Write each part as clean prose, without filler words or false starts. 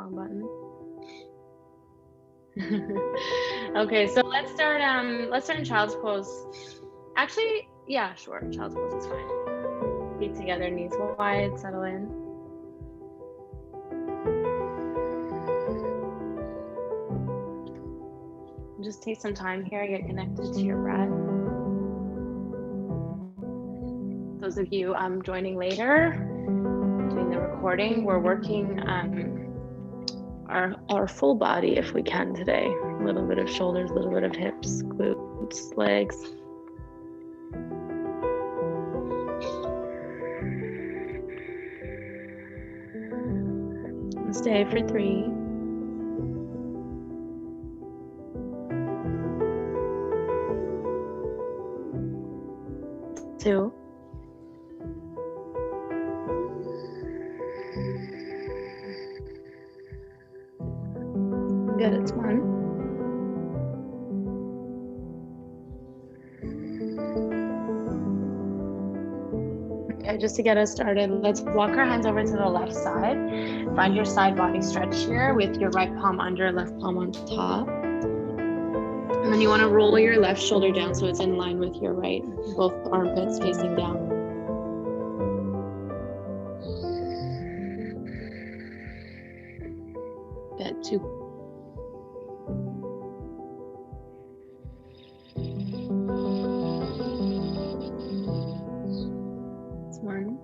wrong button. Okay, so let's start in child's pose. Actually, yeah, sure, child's pose is fine. Feet together, knees wide, settle in. Just take some time here, get connected to your breath. Those of you joining later, doing the recording, we're working our full body if we can today. A little bit of shoulders, a little bit of hips, glutes, legs. And stay for 3. Two. Good, it's 1. Okay, just to get us started, let's walk our hands over to the left side. Find your side body stretch here with your right palm under, left palm on top. And then you want to roll your left shoulder down so it's in line with your right, both armpits facing down. Good, 2. It's 1.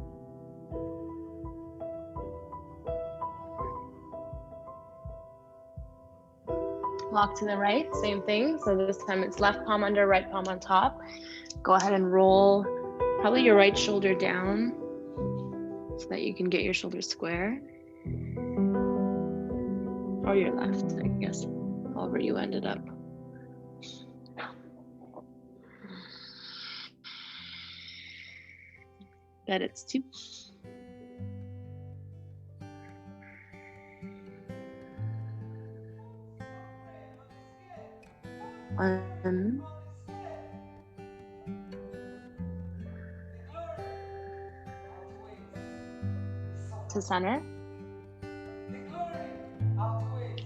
Walk to the right, same thing. So this time it's left palm under, right palm on top. Go ahead and roll probably your right shoulder down so that you can get your shoulders square. Or your left, I guess, however you ended up. Good, it's 2. One. To center.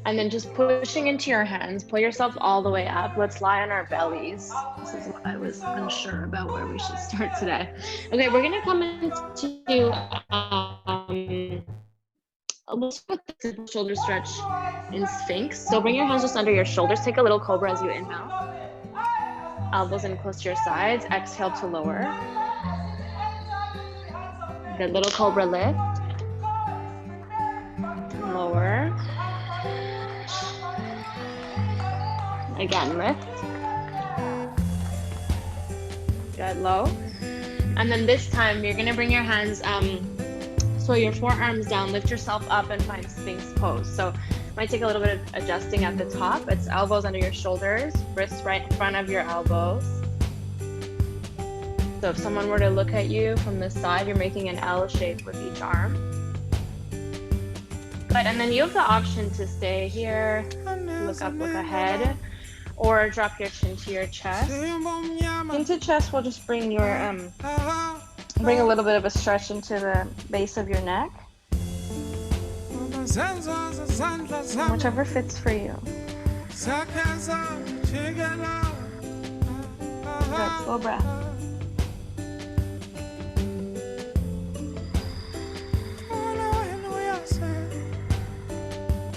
And then just pushing into your hands, pull yourself all the way up. Let's lie on our bellies. This is what I was unsure about where we should start today. Okay, we're gonna come into we'll start with the simple shoulder stretch in Sphinx. So bring your hands just under your shoulders. Take a little cobra as you inhale. Elbows in close to your sides. Exhale to lower. Good, little cobra lift. And lower. Again, lift. Good, low. And then this time you're gonna bring your hands so your forearms down, lift yourself up and find Sphinx pose. So it might take a little bit of adjusting at the top. It's elbows under your shoulders, wrists right in front of your elbows. So if someone were to look at you from this side, you're making an L shape with each arm. Good, and then you have the option to stay here, look up, look ahead, or drop your chin to your chest. Into chest, we'll just bring your bring a little bit of a stretch into the base of your neck. Whichever fits for you. Good, slow breath.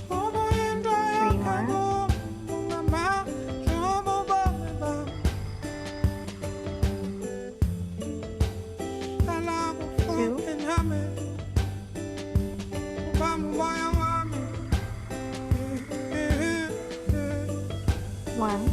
3 more. 2. 1.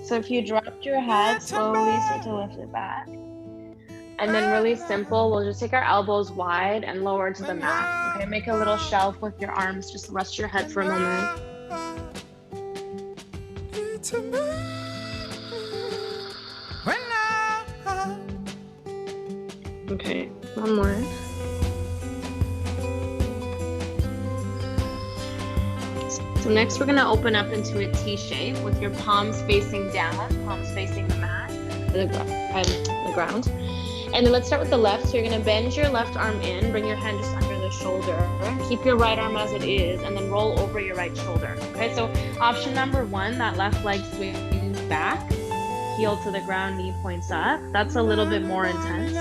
So if you dropped your head, slowly start to lift it back. And then really simple, we'll just take our elbows wide and lower to the mat. Okay, make a little shelf with your arms. Just rest your head for a moment. Okay, 1 more. So next we're gonna open up into a T shape with your palms facing down, palms facing the mat, the ground. And then let's start with the left. So you're gonna bend your left arm in, bring your hand just under the shoulder, keep your right arm as it is, and then roll over your right shoulder. Okay, so option number 1, that left leg swings back, heel to the ground, knee points up. That's a little bit more intense.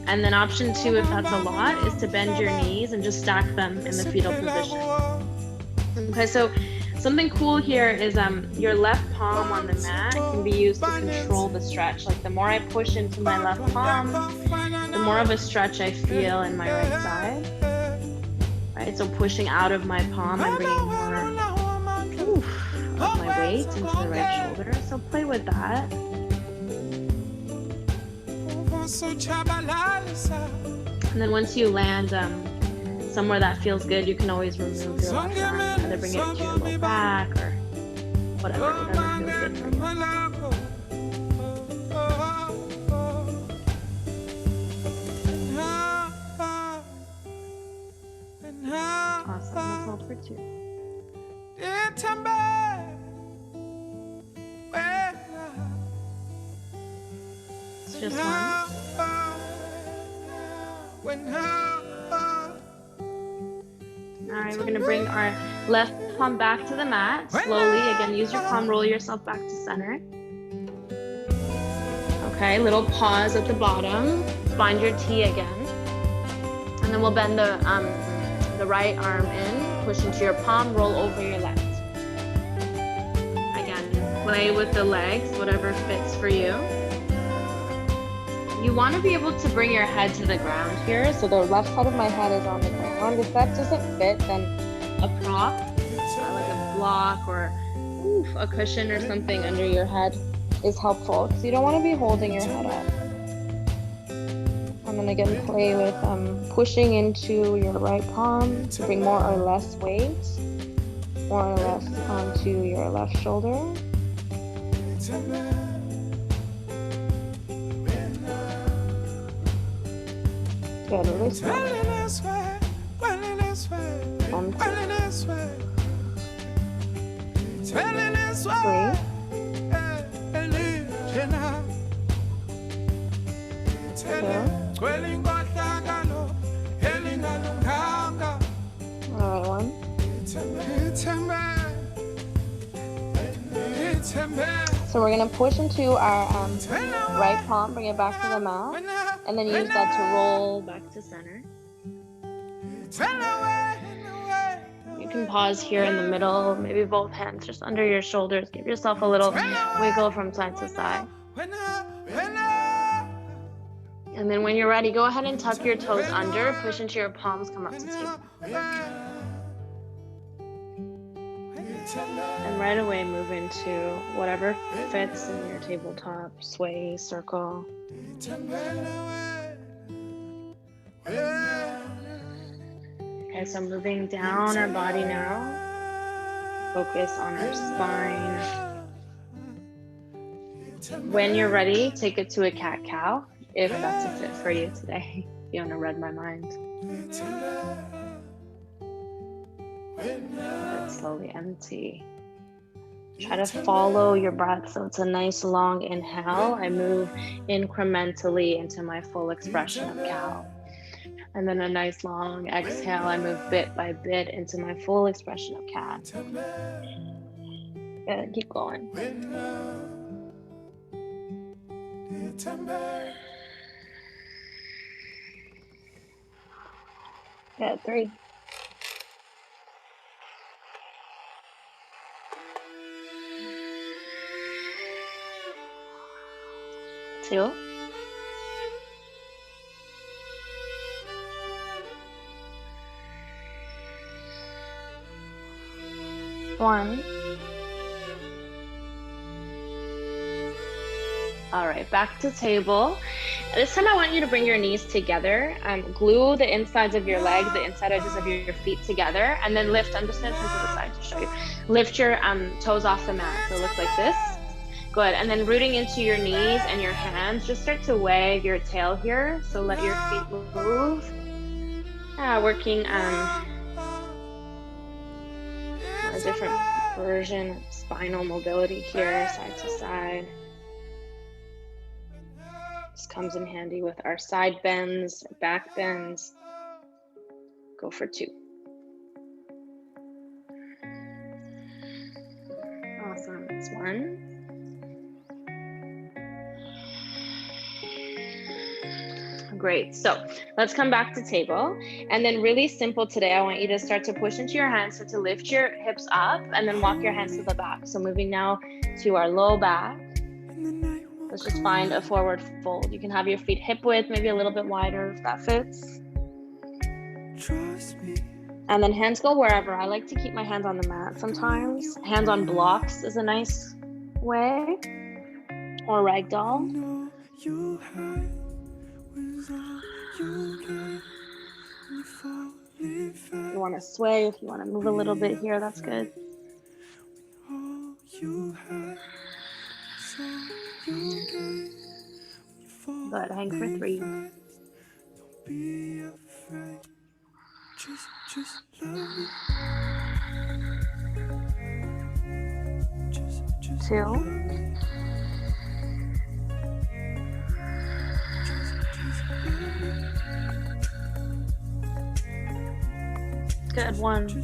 And then option 2, if that's a lot, is to bend your knees and just stack them in the fetal position. Okay, so something cool here is your left palm on the mat can be used to control the stretch. Like the more I push into my left palm, the more of a stretch I feel in my right side. Right, so pushing out of my palm, I'm bringing more of my weight into the right shoulder. So play with that. And then once you land somewhere that feels good, you can always remove your left arm, either bring it to your low back or whatever feels good for you. Awesome, let's hold for 2. It's just 1. All right, we're gonna bring our left palm back to the mat slowly. Again, use your palm, roll yourself back to center. Okay, little pause at the bottom. Find your T again. And then we'll bend the right arm in, push into your palm, roll over your left. Again, play with the legs, whatever fits for you. You want to be able to bring your head to the ground here. So the left side of my head is on the ground. If that doesn't fit, then a prop, like a block or a cushion or something under your head is helpful because you don't want to be holding your head up. And then again, play with pushing into your right palm to bring more or less weight, more or less onto your left shoulder. Good, release it. 1, 2, 3. Alright, 1. So we're gonna push into our right palm, bring it back to the mat, and then use that to roll back to center. You can pause here in the middle, maybe both hands just under your shoulders. Give yourself a little wiggle from side to side. And then when you're ready, go ahead and tuck your toes under, push into your palms, come up to table. And right away move into whatever fits in your tabletop, sway, circle. Okay, so moving down our body now. Focus on our spine. When you're ready, take it to a cat-cow, if that's a fit for you today. You want to read my mind. Let slowly empty. Try to follow your breath so it's a nice long inhale. I move incrementally into my full expression of cow. And then a nice long exhale. I move bit by bit into my full expression of cat. Good, keep going. Good, 3. 2. 1. All right, back to table. This time I want you to bring your knees together. Glue the insides of your legs, the inside edges of your feet together, and then lift. I'm just going to turn to the side to show you. Lift your toes off the mat. So it looks like this. Good. And then rooting into your knees and your hands, just start to wag your tail here. So let your feet move. Working a different version of spinal mobility here, side to side. This comes in handy with our side bends, back bends. Go for 2. Awesome. That's 1. Great. So let's come back to table. And then really simple today, I want you to start to push into your hands, so to lift your hips up and then walk your hands to the back. So moving now to our low back. Let's just find a forward fold. You can have your feet hip width, maybe a little bit wider if that fits. And then hands go wherever. I like to keep my hands on the mat sometimes. Hands on blocks is a nice way. Or ragdoll. You want to sway, if you want to move a little bit here, that's good. Good, hang for 3. Just love me. 2. Good, 1.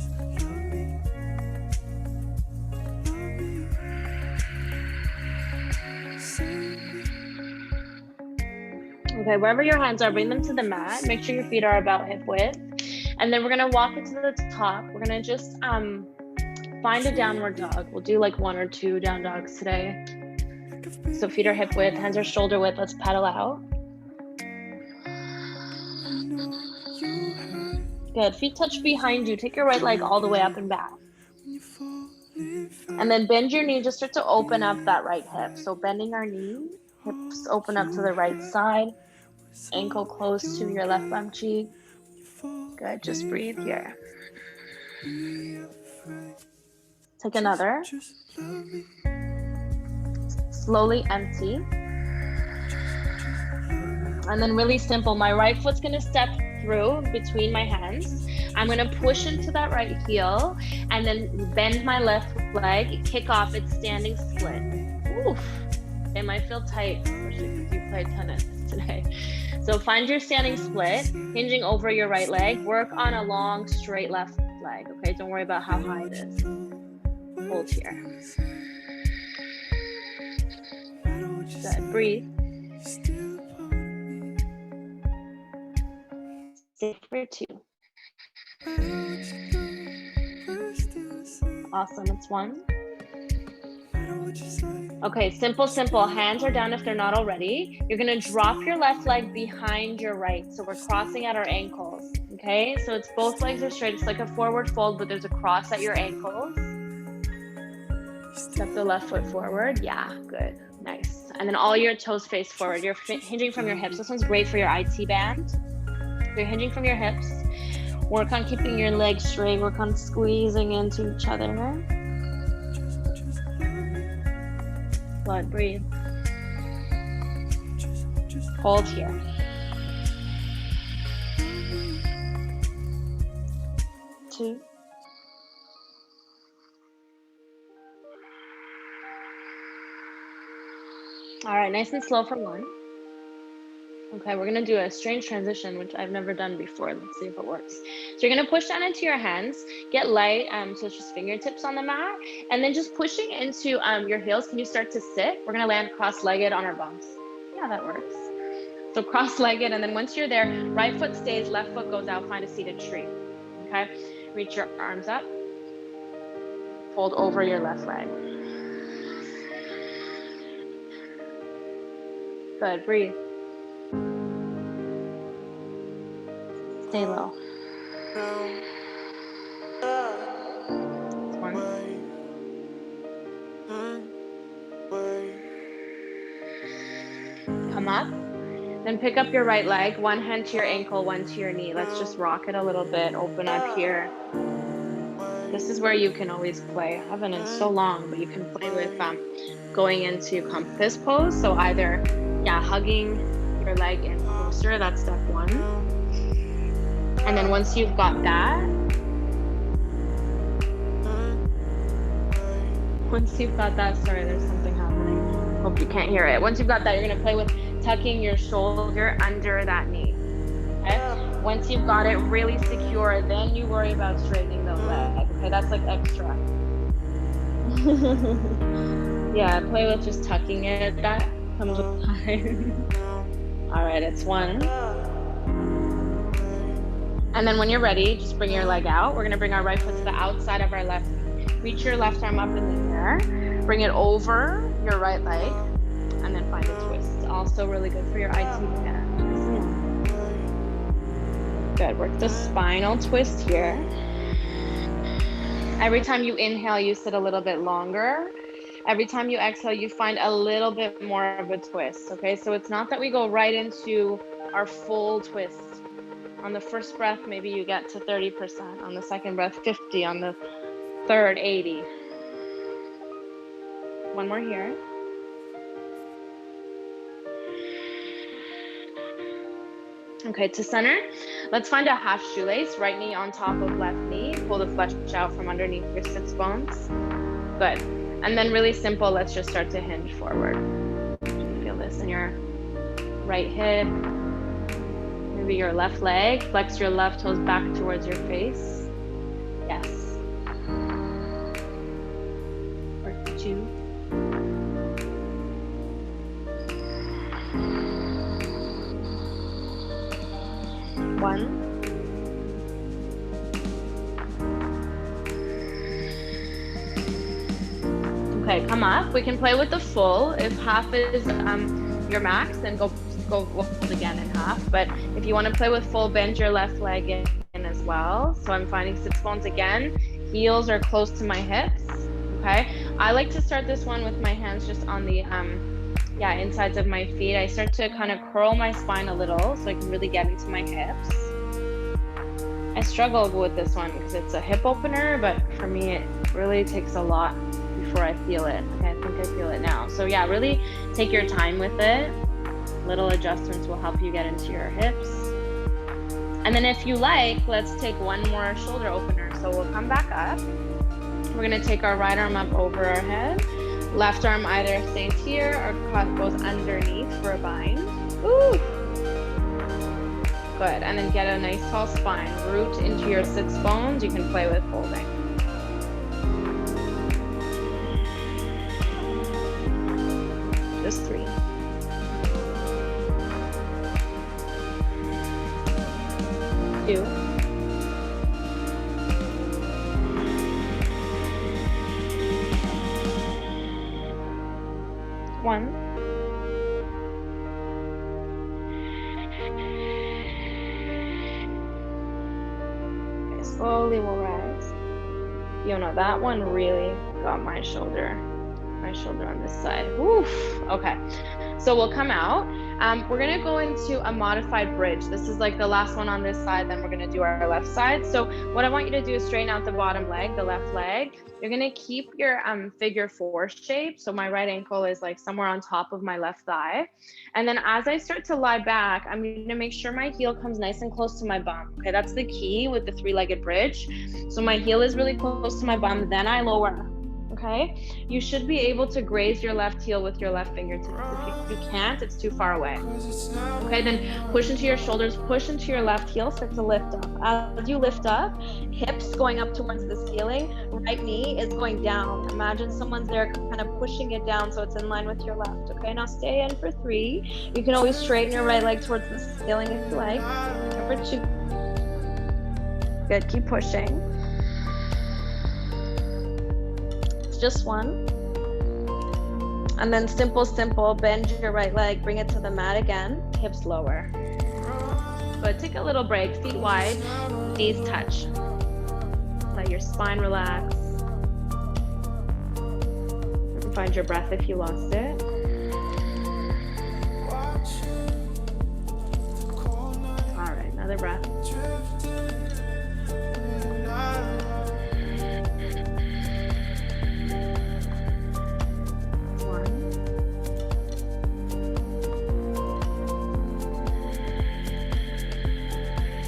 Okay, wherever your hands are, bring them to the mat. Make sure your feet are about hip width. And then we're gonna walk it to the top. We're gonna just find a downward dog. We'll do like 1 or 2 down dogs today. So feet are hip width, hands are shoulder width. Let's paddle out. Good, feet touch behind you. Take your right leg all the way up and back. And then bend your knee, just start to open up that right hip. So bending our knee, hips open up to the right side. Ankle close to your left bum cheek. Good, just breathe here. Take another. Slowly empty. And then really simple, my right foot's gonna step through between my hands. I'm gonna push into that right heel and then bend my left leg, kick off its standing split. Oof, it might feel tight, especially if you play tennis today. So find your standing split, hinging over your right leg. Work on a long, straight left leg, okay? Don't worry about how high it is. Hold here. Good, breathe. Stay for 2. Awesome, it's 1. Okay, simple. Hands are down if they're not already. You're gonna drop your left leg behind your right. So we're crossing at our ankles, okay? So it's both legs are straight. It's like a forward fold, but there's a cross at your ankles. Step the left foot forward. Yeah, good, nice. And then all your toes face forward. You're hinging from your hips. This one's great for your IT band. You're hinging from your hips. Work on keeping your legs straight. Work on squeezing into each other. Good, breathe. Hold here. Two. All right, nice and slow for 1. Okay, we're gonna do a strange transition, which I've never done before. Let's see if it works. So you're gonna push down into your hands, get light, so it's just fingertips on the mat, and then just pushing into your heels. Can you start to sit? We're gonna land cross-legged on our bums. Yeah, that works. So cross-legged, and then once you're there, right foot stays, left foot goes out, find a seated tree, okay? Reach your arms up, fold over your left leg. Good, breathe. Stay low. 1. Come up, then pick up your right leg, one hand to your ankle, one to your knee. Let's just rock it a little bit, open up here. This is where you can always play. I haven't in so long, but you can play with going into compass pose. So either, hugging your leg in closer, that's step 1. And then once you've got that, sorry, there's something happening. Hope you can't hear it. Once you've got that, you're gonna play with tucking your shoulder under that knee. Okay? Once you've got it really secure, then you worry about straightening the leg. Okay, that's like extra. Yeah, play with just tucking it. That comes with time. All right, it's 1. And then when you're ready, just bring your leg out. We're gonna bring our right foot to the outside of our left knee. Reach your left arm up in the air. Bring it over your right leg, and then find a twist. Also really good for your IT band. Good, work the spinal twist here. Every time you inhale, you sit a little bit longer. Every time you exhale, you find a little bit more of a twist, okay? So it's not that we go right into our full twist. On the first breath, maybe you get to 30%. On the second breath, 50. On the third, 80. One more here. Okay, to center, let's find a half shoelace, right knee on top of left knee. Pull the flesh out from underneath your sits bones. Good. And then really simple, let's just start to hinge forward. Feel this in your right hip, maybe your left leg. Flex your left toes back towards your face. Yes. Work 2. 1. Okay, come up. We can play with the full. If half is your max, then go hold again in half. But if you want to play with full, bend your left leg in as well. So I'm finding sits bones again. Heels are close to my hips. Okay. I like to start this one with my hands just on the insides of my feet. I start to kind of curl my spine a little so I can really get into my hips. I struggle with this one because it's a hip opener, but for me, it really takes a lot before I feel it. Okay, I think I feel it now. So yeah, really take your time with it. Little adjustments will help you get into your hips. And then if you like, let's take one more shoulder opener. So we'll come back up. We're gonna take our right arm up over our head. Left arm either stays here or goes underneath for a bind. Ooh. Good, and then get a nice tall spine. Root into your sits bones. You can play with holding. Just 3. 2. 1. Okay, slowly we'll rise. You know, that one really got my shoulder on this side. Oof. Okay, so we'll come out. We're gonna go into a modified bridge. This is like the last one on this side, then we're gonna do our left side. So what I want you to do is straighten out the bottom leg, the left leg. You're gonna keep your figure 4 shape. So my right ankle is like somewhere on top of my left thigh. And then as I start to lie back, I'm gonna make sure my heel comes nice and close to my bum. Okay, that's the key with the 3-legged bridge. So my heel is really close to my bum, then I lower. Okay, you should be able to graze your left heel with your left fingertips. If you can't, it's too far away. Okay, then push into your shoulders, push into your left heel, start to lift up. As you lift up, hips going up towards the ceiling, right knee is going down. Imagine someone's there kind of pushing it down so it's in line with your left. Okay, now stay in for 3. You can always straighten your right leg towards the ceiling if you like. For 2. Good, keep pushing. Just 1. And then simple, bend your right leg, bring it to the mat again, hips lower. But take a little break, feet wide, knees touch. Let your spine relax. Find your breath if you lost it. All right, another breath.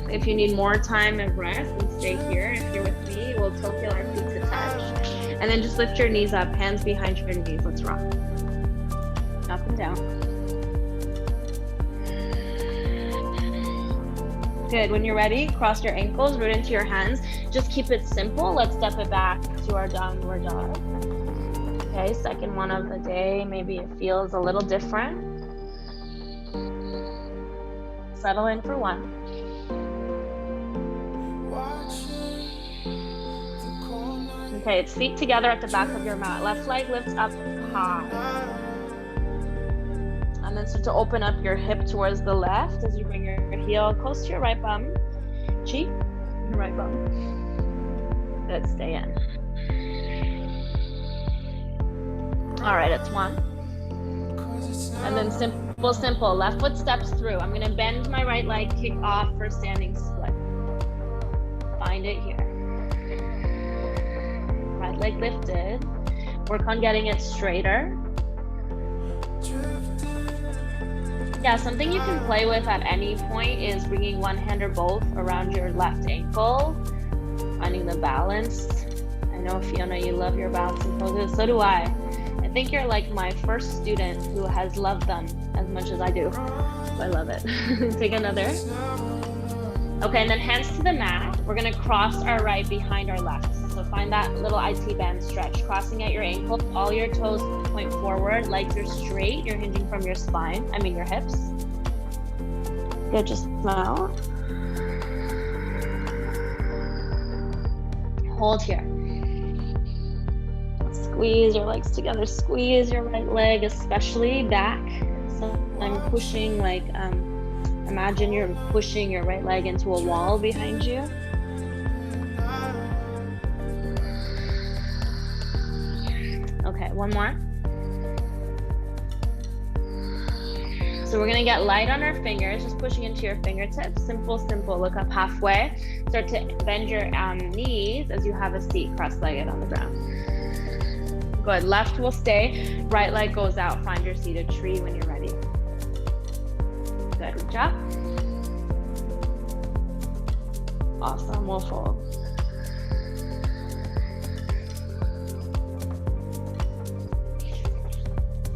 If you need more time and rest, then stay here. If you're with me, we'll toe heel our feet to touch. And then just lift your knees up, hands behind your knees. Let's rock. Up and down. Good. When you're ready, cross your ankles, root into your hands. Just keep it simple. Let's step it back to our downward dog. Okay, second one of the day. Maybe it feels a little different. Settle in for one. Okay, it's feet together at the back of your mat. Left leg lifts up high. And then start to open up your hip towards the left as you bring your heel close to your right bum. Cheek, your right bum. Good, stay in. All right, it's one. And then simple. Left foot steps through. I'm gonna bend my right leg, kick off for standing split. Find it here. Right leg lifted. Work on getting it straighter. Yeah, something you can play with at any point is bringing one hand or both around your left ankle, finding the balance. I know, Fiona, you love your balancing poses. So do I. I think you're like my first student who has loved them as much as I do. So I love it. Take another. Okay, and then hands to the mat. We're gonna cross our right behind our left. So find that little IT band stretch, crossing at your ankle, all your toes point forward, legs are straight, you're hinging from your spine, your hips. Good, just smile. Hold here. Squeeze your legs together, squeeze your right leg, especially back. So I'm pushing imagine you're pushing your right leg into a wall behind you. Okay, one more. So we're gonna get light on our fingers, just pushing into your fingertips. Simple. Look up halfway. Start to bend your knees as you have a seat, cross-legged on the ground. Good, left will stay, right leg goes out. Find your seated tree when you're ready. Good, reach up. Awesome, we'll fold.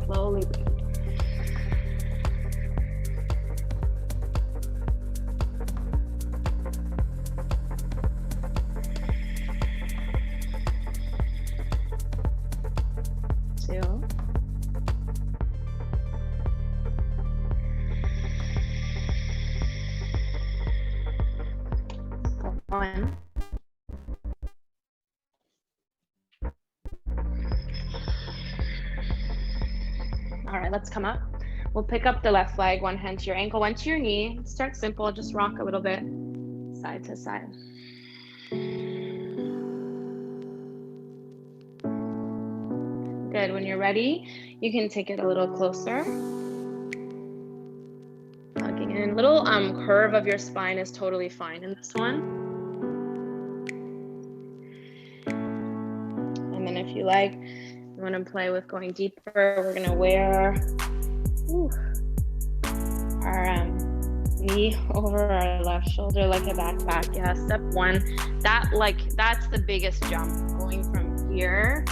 Slowly breathe. Two. One. All right, let's come up. We'll pick up the left leg, one hand to your ankle, one to your knee. Start simple, just rock a little bit, side to side. Good, when you're ready, you can take it a little closer. Hugging in, little curve of your spine is totally fine in this one. And then if you like, you want to play with going deeper, we're going to wear our knee over our left shoulder like a backpack. Yeah, step one. That's the biggest jump. Going from here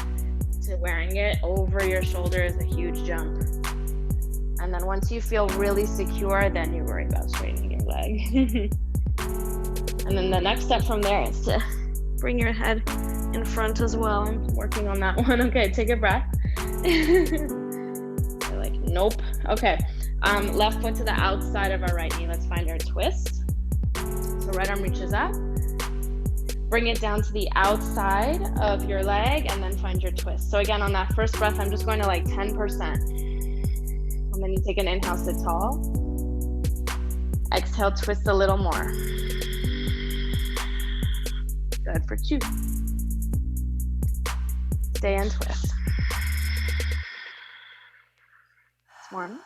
to wearing it over your shoulder is a huge jump. And then once you feel really secure, then you worry about straightening your leg. And then the next step from there is to bring your head in front as well. I'm working on that one. Okay, take a breath. You're like, nope. Okay, left foot to the outside of our right knee. Let's find our twist. So right arm reaches up. Bring it down to the outside of your leg and then find your twist. So again, on that first breath, I'm just going to like 10%. And then you take an inhale, sit tall. Exhale, twist a little more. Good for 2. Stay and twist. It's 1.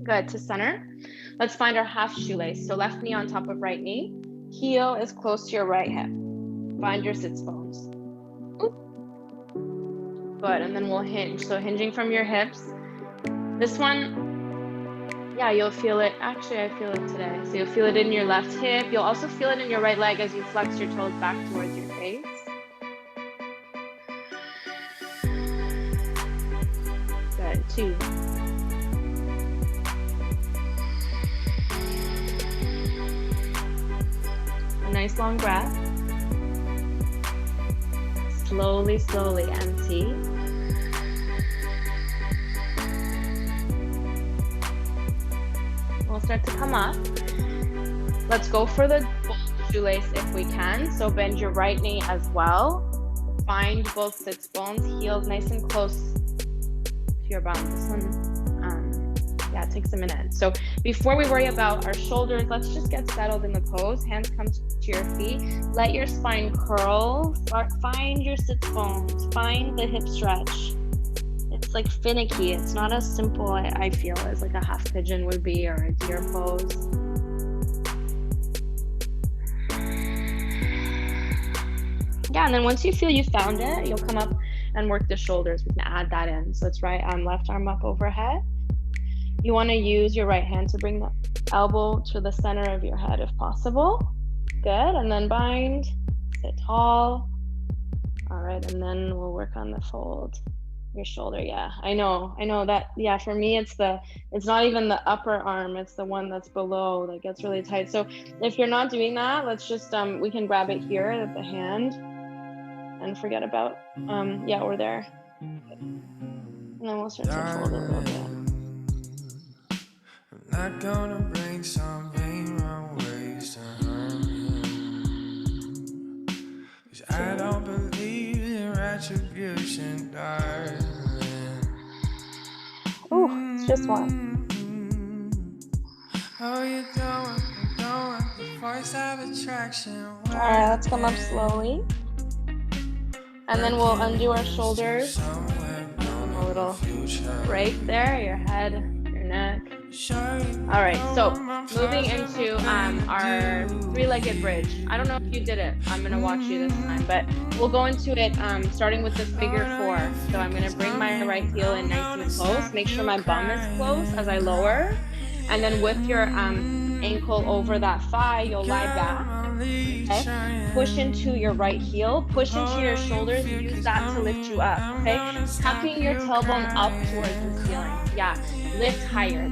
Good, to center. Let's find our half shoelace. So left knee on top of right knee. Heel is close to your right hip. Find your sits bones. Good, and then we'll hinge. So hinging from your hips. This one, yeah, you'll feel it. Actually, I feel it today. So you'll feel it in your left hip. You'll also feel it in your right leg as you flex your toes back towards your face. Good, 2. nice long breath. Slowly, slowly empty. We'll start to come up. Let's go for the shoelace if we can. So bend your right knee as well. Find both sits bones, heels nice and close to your bum. This one, yeah, it takes a minute. So before we worry about our shoulders, let's just get settled in the pose. Hands come to your feet. Let your spine curl. Find your sits bones. Find the hip stretch. It's like finicky. It's not as simple, I feel, as like a half pigeon would be or a deer pose. Yeah, and then once you feel you found it, you'll come up and work the shoulders. We can add that in. So it's right arm, left arm up overhead. You want to use your right hand to bring the elbow to the center of your head if possible. Good, and then bind, sit tall. All right, and then we'll work on the fold. Your shoulder, yeah, I know that, yeah, for me, it's not even the upper arm, it's the one that's below that gets really tight. So if you're not doing that, let's just, we can grab it here at the hand and forget about, yeah, we're there. And then we'll start to fold a little bit. I'm not gonna bring some vain wrong ways to harm you, 'cause I don't believe in retribution, darling. Oh, it's just one. Oh, you don't want the force of attraction. All right, let's come up slowly. And then we'll undo our shoulders. A little break there, your head, your neck. All right, so moving into our three-legged bridge. I don't know if you did it. I'm gonna watch you this time, but we'll go into it starting with the figure four. So I'm gonna bring my right heel in nice and close. Make sure my bum is close as I lower. And then with your ankle over that thigh, you'll lie back. Okay? Push into your right heel, push into your shoulders, use that to lift you up, okay? Tucking your tailbone up towards the ceiling. Yeah, lift higher,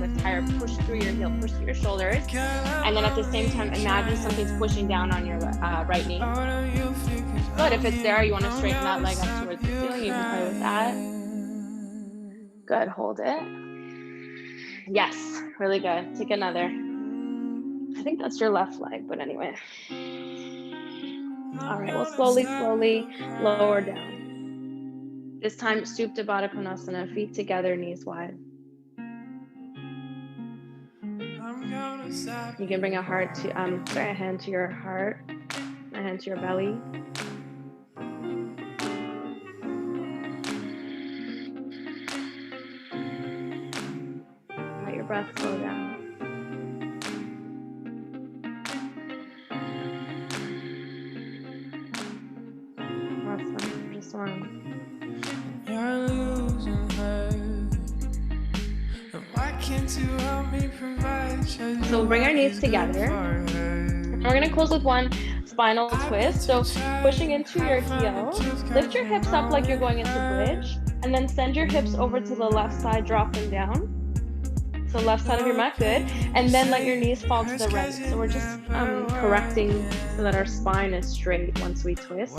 push through your heel, push through your shoulders. And then at the same time, imagine something's pushing down on your right knee. Good, if it's there, you wanna straighten that leg up towards the ceiling, you can play with that. Good, hold it. Yes, really good. Take another. I think that's your left leg, but anyway. All right, we'll slowly lower down. This time, Supta Baddha Konasana, feet together, knees wide. You can bring a hand to your heart, a hand to your belly. Let your breath slow down. Just one. You're losing her. Why can't you help me provide? So we'll bring our knees together. And we're gonna close with one spinal twist. So pushing into your heel, lift your hips up like you're going into bridge, and then send your hips over to the left side, drop them down. So left side of your mat, good. And then let your knees fall to the right. So we're just correcting so that our spine is straight once we twist.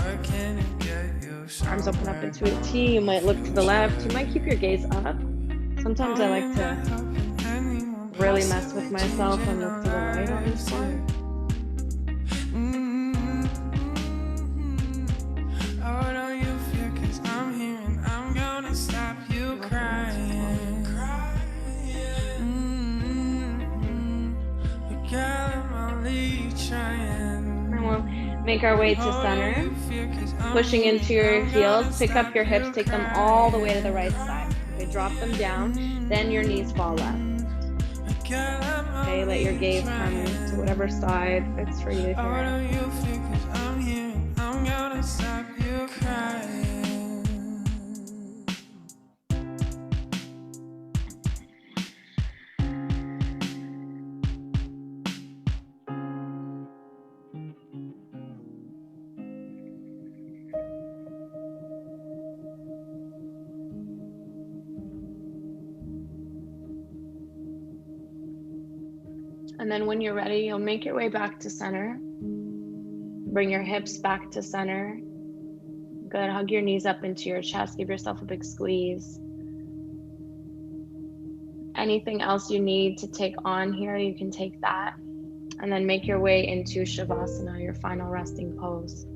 Arms open up into a T. You might look to the left. You might keep your gaze up. Sometimes I like to really mess with myself and look to the right on this one. Oh, don't you fear, 'cause I'm here and I'm gonna stop you crying. And we'll make our way to center. Pushing into your heels, pick up your hips, take them all the way to the right side. Okay, drop them down, then your knees fall left. Okay, let your gaze come to whatever side fits for you here. And then when you're ready, you'll make your way back to center. Bring your hips back to center. Good. Hug your knees up into your chest. Give yourself a big squeeze. Anything else you need to take on here, you can take that. And then make your way into Shavasana, your final resting pose.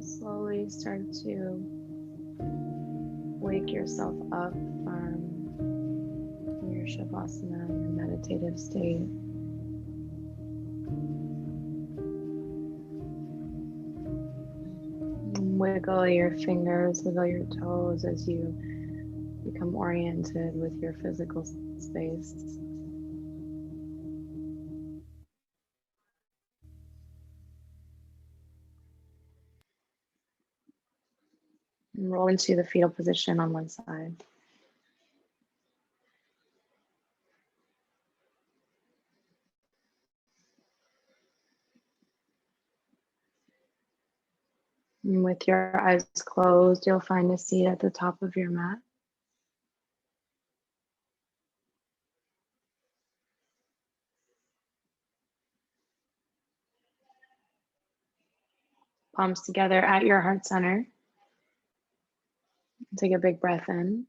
Slowly start to wake yourself up from your Shavasana, your meditative state. Wiggle your fingers, wiggle your toes as you become oriented with your physical space. And roll into the fetal position on one side. And with your eyes closed, you'll find a seat at the top of your mat. Palms together at your heart center. Take a big breath in.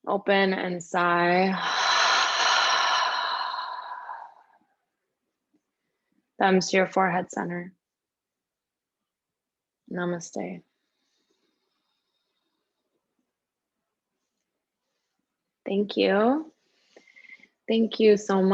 Open and sigh. Thumbs to your forehead center. Namaste. Thank you. Thank you so much.